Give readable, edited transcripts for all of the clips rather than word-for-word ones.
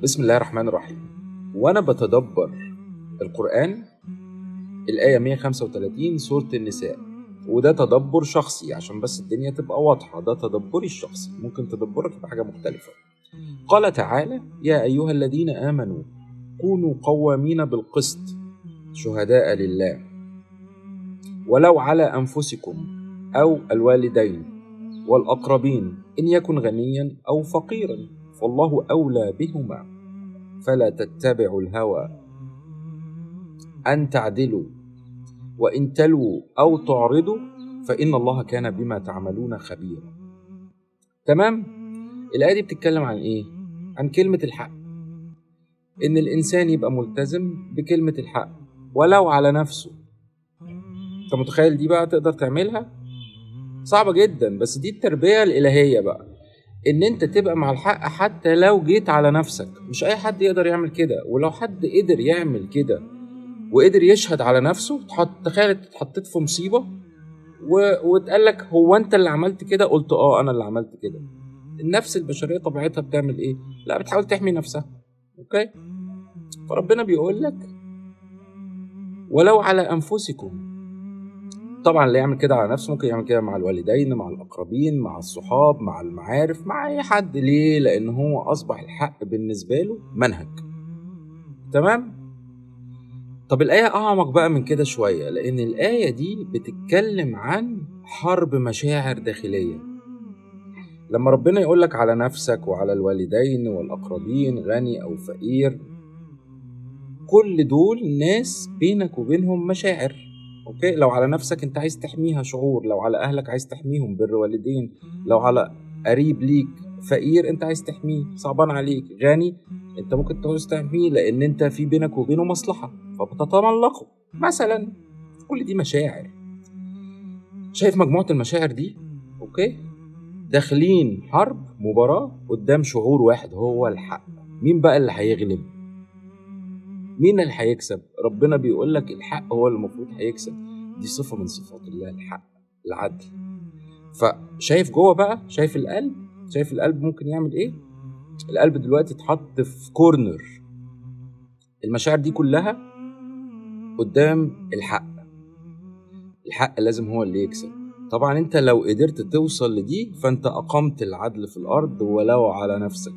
بسم الله الرحمن الرحيم. وأنا بتدبر القرآن الآية 135 سورة النساء، وده تدبر شخصي عشان بس الدنيا تبقى واضحة، ده تدبري الشخصي، ممكن تدبرك بحاجة مختلفة. قال تعالى: يا أيها الذين آمنوا كونوا قوامين بالقسط شهداء لله ولو على أنفسكم أو الوالدين والأقربين إن يكن غنيا أو فقيرا فالله أولى بهما فلا تتبعوا الهوى أن تعدلوا وإن تلووا أو تعرضوا فإن الله كان بما تعملون خبيرا. تمام؟ الآية دي بتتكلم عن إيه؟ عن كلمة الحق، إن الإنسان يبقى ملتزم بكلمة الحق ولو على نفسه. أنت متخيل دي بقى تقدر تعملها؟ صعبة جدا، بس دي التربية الإلهية بقى، إن أنت تبقى مع الحق حتى لو جيت على نفسك. مش أي حد يقدر يعمل كده، ولو حد قدر يعمل كده وقدر يشهد على نفسه، تخيل اتحطيت في مصيبة واتقال لك هو أنت اللي عملت كده، قلت أنا اللي عملت كده. النفس البشرية طبيعتها بتعمل إيه؟ لا، بتحاول تحمي نفسها. أوكي؟ فربنا بيقول لك ولو على أنفسكم. طبعا اللي يعمل كده على نفسه ممكن يعمل كده مع الوالدين، مع الأقربين، مع الصحاب، مع المعارف، مع أي حد. ليه؟ لأن هو أصبح الحق بالنسبة له منهج. تمام؟ طب الآية أعمق بقى من كده شوية، لأن الآية دي بتتكلم عن حرب مشاعر داخلية. لما ربنا يقولك على نفسك وعلى الوالدين والأقربين غني أو فقير، كل دول ناس بينك وبينهم مشاعر. أوكي؟ لو على نفسك أنت عايز تحميها شعور، لو على أهلك عايز تحميهم بر والدين، لو على قريب ليك فقير أنت عايز تحميه، صعبان عليك غني أنت ممكن تعوز تحميه لأن أنت في بينك وبينه مصلحة فبتتملقه مثلا. كل دي مشاعر. شايف مجموعة المشاعر دي؟ أوكي؟ داخلين حرب، مباراة قدام شعور واحد هو الحق. مين بقى اللي هيغلب؟ مين اللي هيكسب؟ ربنا بيقول لك الحق هو اللي المفروض هيكسب. دي صفة من صفات الله، الحق، العدل. فشايف جوه بقى، شايف القلب، شايف القلب ممكن يعمل ايه؟ القلب دلوقتي اتحط في كورنر، المشاعر دي كلها قدام الحق. الحق لازم هو اللي يكسب. طبعا انت لو قدرت توصل لدي فانت اقمت العدل في الارض ولو على نفسك.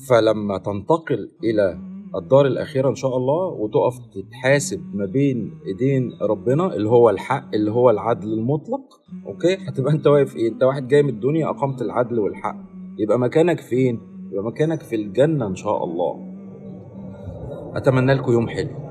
فلما تنتقل الى الدار الأخيرة إن شاء الله وتقف تتحاسب ما بين إيدين ربنا اللي هو الحق، اللي هو العدل المطلق، أوكي؟ هتبقى أنت واقف إيه؟ أنت واحد جاي من الدنيا أقمت العدل والحق. يبقى مكانك فين؟ يبقى مكانك في الجنة إن شاء الله. أتمنى لكم يوم حلو.